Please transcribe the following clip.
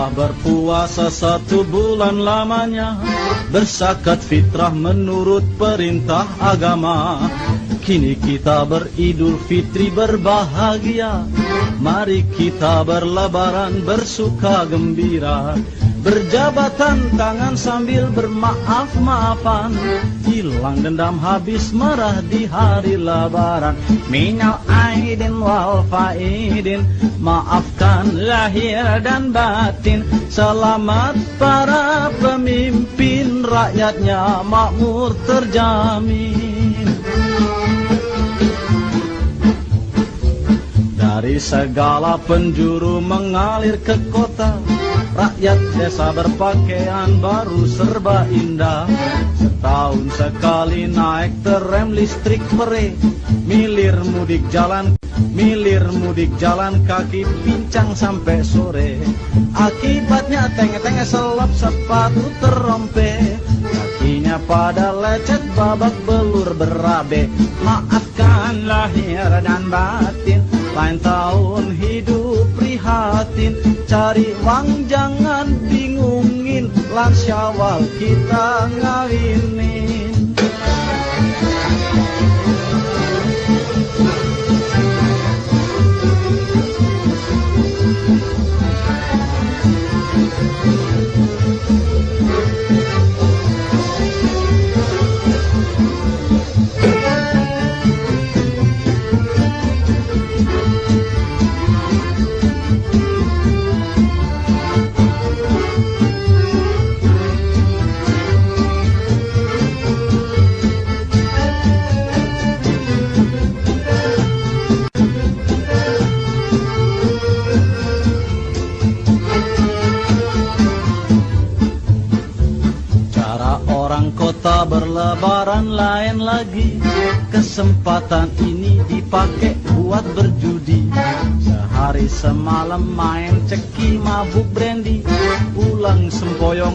Telah berpuasa 1 bulan lamanya, berzakat fitrah menurut perintah agama. Kini kita beridul fitri berbahagia, mari kita berlebaran bersuka gembira. Berjabatan tangan sambil bermaaf-maafan, hilang dendam habis marah di hari lebaran. Minal aidin wal faidin, maafkan lahir dan batin. Selamat para pemimpin, rakyatnya makmur terjamin. Dari segala penjuru mengalir ke kota, rakyat desa berpakaian baru serba indah. Setahun sekali naik terem listrik mere, milir mudik jalan kaki pincang sampai sore. Akibatnya tenge-tenge selap sepatu terompe, kakinya pada lecet babak belur berabe. Maafkan lahir dan batin, lain tahun hidup prihatin. Cari uang jangan bingungin, lan Syawal kita ngawinin. Kota berlebaran lain lagi, kesempatan ini dipakai buat berjudi. Sehari semalam main ceki mabuk brandy, pulang sempoyong